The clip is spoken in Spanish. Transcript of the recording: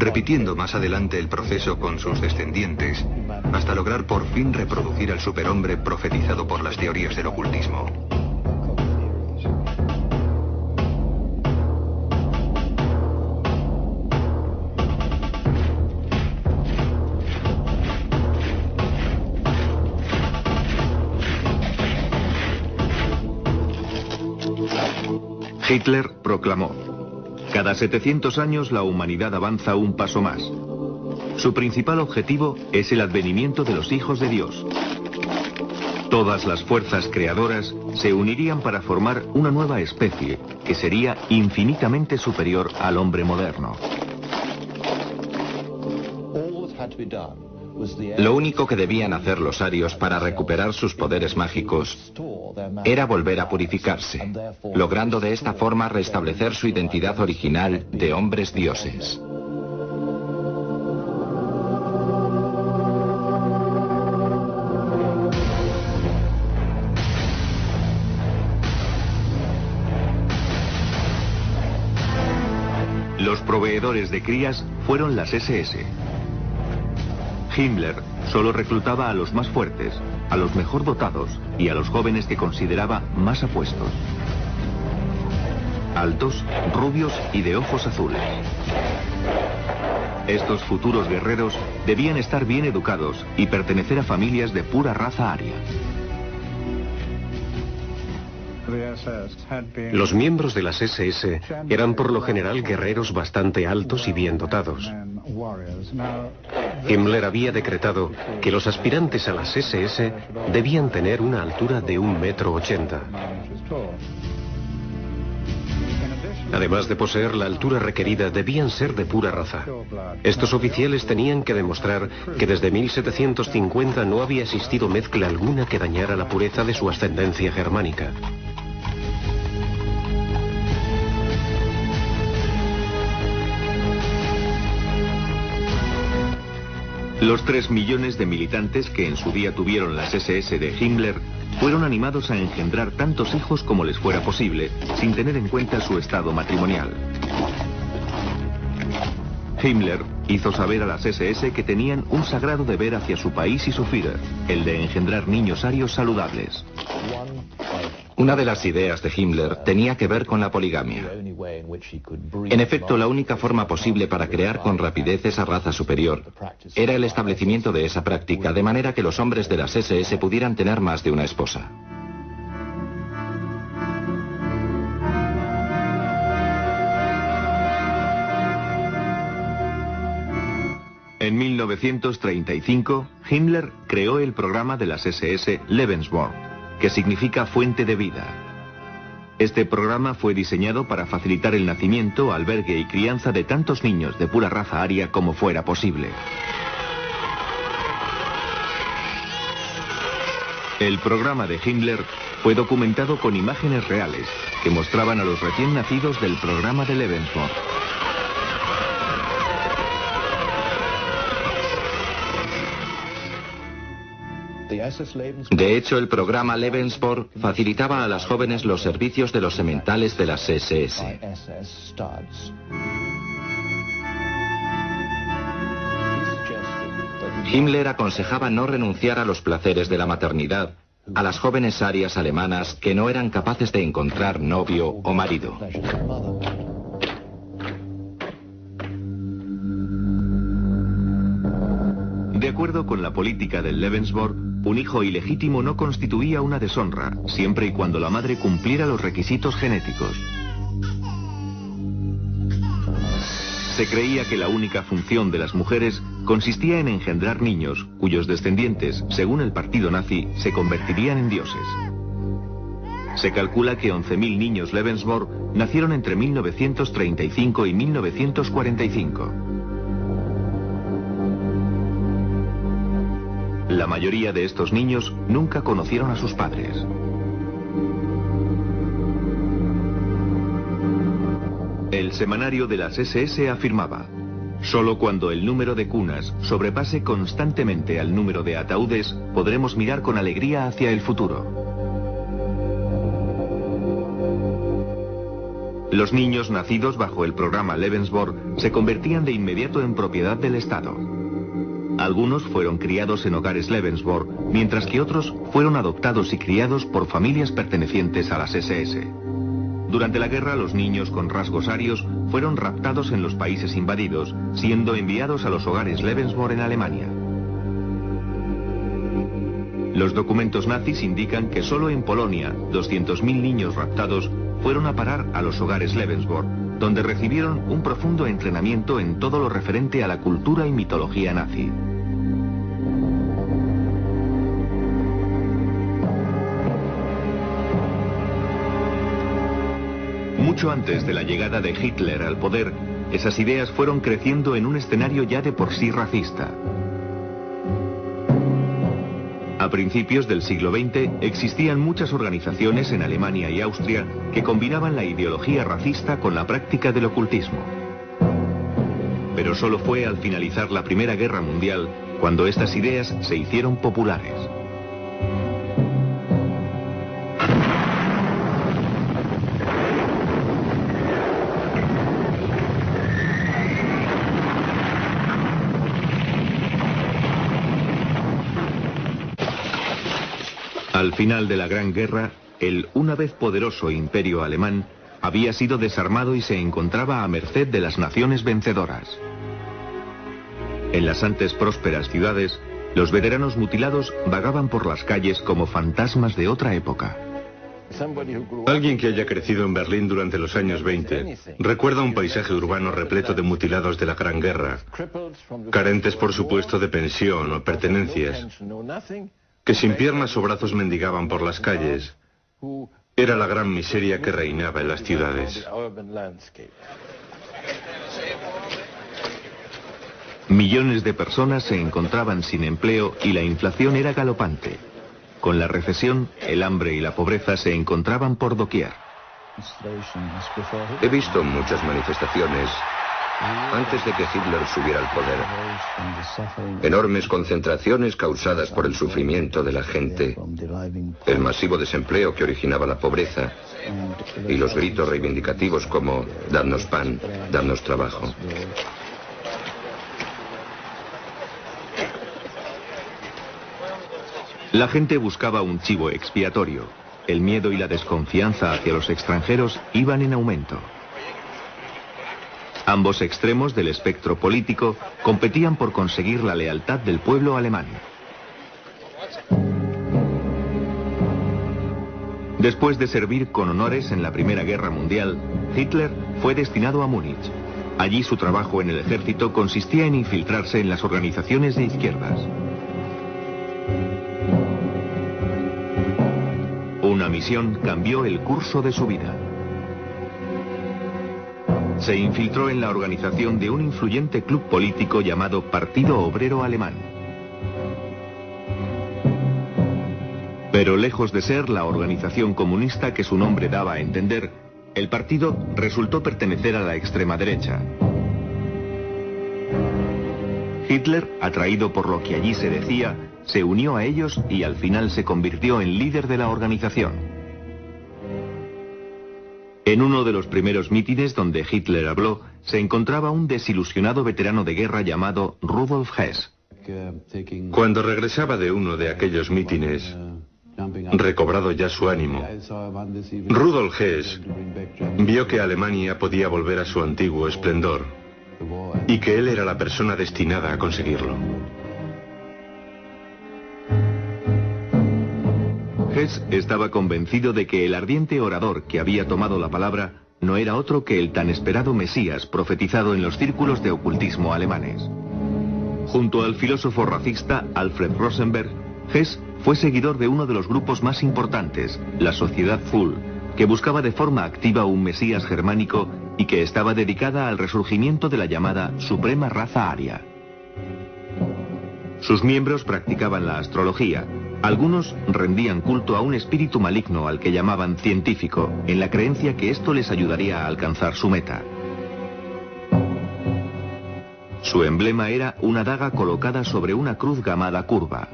repitiendo más adelante el proceso con sus descendientes, hasta lograr por fin reproducir al superhombre profetizado por las teorías del ocultismo. Hitler proclamó: cada 700 años la humanidad avanza un paso más. Su principal objetivo es el advenimiento de los hijos de Dios. Todas las fuerzas creadoras se unirían para formar una nueva especie que sería infinitamente superior al hombre moderno. Lo único que debían hacer los arios para recuperar sus poderes mágicos era volver a purificarse, logrando de esta forma restablecer su identidad original de hombres dioses. Los proveedores de crías fueron las SS. Himmler solo reclutaba a los más fuertes, a los mejor dotados y a los jóvenes que consideraba más apuestos. Altos, rubios y de ojos azules. Estos futuros guerreros debían estar bien educados y pertenecer a familias de pura raza aria. Los miembros de las SS eran por lo general guerreros bastante altos y bien dotados. Himmler había decretado que los aspirantes a las SS debían tener una altura de 1,80 m. Además de poseer la altura requerida, debían ser de pura raza. Estos oficiales tenían que demostrar que desde 1750 no había existido mezcla alguna que dañara la pureza de su ascendencia germánica. Los 3 millones de militantes que en su día tuvieron las SS de Himmler fueron animados a engendrar tantos hijos como les fuera posible, sin tener en cuenta su estado matrimonial. Himmler hizo saber a las SS que tenían un sagrado deber hacia su país y su Führer, el de engendrar niños arios saludables. Una de las ideas de Himmler tenía que ver con la poligamia. En efecto, la única forma posible para crear con rapidez esa raza superior era el establecimiento de esa práctica, de manera que los hombres de las SS pudieran tener más de una esposa. En 1935, Himmler creó el programa de las SS Lebensborn, que significa fuente de vida. Este programa fue diseñado para facilitar el nacimiento, albergue y crianza de tantos niños de pura raza aria como fuera posible. El programa de Himmler fue documentado con imágenes reales que mostraban a los recién nacidos del programa de Lebensborn. De hecho, el programa Lebensborn facilitaba a las jóvenes los servicios de los sementales de las SS. Himmler aconsejaba no renunciar a los placeres de la maternidad a las jóvenes arias alemanas que no eran capaces de encontrar novio o marido. De acuerdo con la política del Lebensborn, un hijo ilegítimo no constituía una deshonra, siempre y cuando la madre cumpliera los requisitos genéticos. Se creía que la única función de las mujeres consistía en engendrar niños, cuyos descendientes, según el partido nazi, se convertirían en dioses. Se calcula que 11.000 niños Lebensborn nacieron entre 1935 y 1945. La mayoría de estos niños nunca conocieron a sus padres. El semanario de las SS afirmaba: solo cuando el número de cunas sobrepase constantemente al número de ataúdes, podremos mirar con alegría hacia el futuro. Los niños nacidos bajo el programa Lebensborn se convertían de inmediato en propiedad del Estado. Algunos fueron criados en hogares Lebensborn, mientras que otros fueron adoptados y criados por familias pertenecientes a las SS. Durante la guerra, los niños con rasgos arios fueron raptados en los países invadidos, siendo enviados a los hogares Lebensborn en Alemania. Los documentos nazis indican que solo en Polonia 200.000 niños raptados fueron a parar a los hogares Lebensborn, donde recibieron un profundo entrenamiento en todo lo referente a la cultura y mitología nazi. Mucho antes de la llegada de Hitler al poder, esas ideas fueron creciendo en un escenario ya de por sí racista. A principios del siglo XX existían muchas organizaciones en Alemania y Austria que combinaban la ideología racista con la práctica del ocultismo. Pero solo fue al finalizar la Primera Guerra Mundial cuando estas ideas se hicieron populares. Al final de la Gran Guerra, el una vez poderoso imperio alemán había sido desarmado y se encontraba a merced de las naciones vencedoras. En las antes prósperas ciudades, los veteranos mutilados vagaban por las calles como fantasmas de otra época. Alguien que haya crecido en Berlín durante los años 20 recuerda un paisaje urbano repleto de mutilados de la Gran Guerra, carentes por supuesto de pensión o pertenencias, que sin piernas o brazos mendigaban por las calles. Era la gran miseria que reinaba en las ciudades. Millones de personas se encontraban sin empleo y la inflación era galopante. Con la recesión, el hambre y la pobreza se encontraban por doquier. He visto muchas manifestaciones antes de que Hitler subiera al poder. Enormes concentraciones causadas por el sufrimiento de la gente, el masivo desempleo que originaba la pobreza y los gritos reivindicativos como «dadnos pan, dadnos trabajo». La gente buscaba un chivo expiatorio. El miedo y la desconfianza hacia los extranjeros iban en aumento. Ambos extremos del espectro político competían por conseguir la lealtad del pueblo alemán. Después de servir con honores en la Primera Guerra Mundial, Hitler fue destinado a Múnich. Allí su trabajo en el ejército consistía en infiltrarse en las organizaciones de izquierdas. Una misión cambió el curso de su vida. Se infiltró en la organización de un influyente club político llamado Partido Obrero Alemán. Pero lejos de ser la organización comunista que su nombre daba a entender, el partido resultó pertenecer a la extrema derecha. Hitler, atraído por lo que allí se decía, se unió a ellos y al final se convirtió en líder de la organización. En uno de los primeros mítines donde Hitler habló, se encontraba un desilusionado veterano de guerra llamado Rudolf Hess. Cuando regresaba de uno de aquellos mítines, recobrado ya su ánimo, Rudolf Hess vio que Alemania podía volver a su antiguo esplendor y que él era la persona destinada a conseguirlo. Hess estaba convencido de que el ardiente orador que había tomado la palabra no era otro que el tan esperado Mesías profetizado en los círculos de ocultismo alemanes. Junto al filósofo racista Alfred Rosenberg, Hess fue seguidor de uno de los grupos más importantes, la Sociedad Full, que buscaba de forma activa un Mesías germánico y que estaba dedicada al resurgimiento de la llamada Suprema Raza Aria. Sus miembros practicaban la astrología. Algunos rendían culto a un espíritu maligno al que llamaban científico, en la creencia que esto les ayudaría a alcanzar su meta. Su emblema era una daga colocada sobre una cruz gamada curva.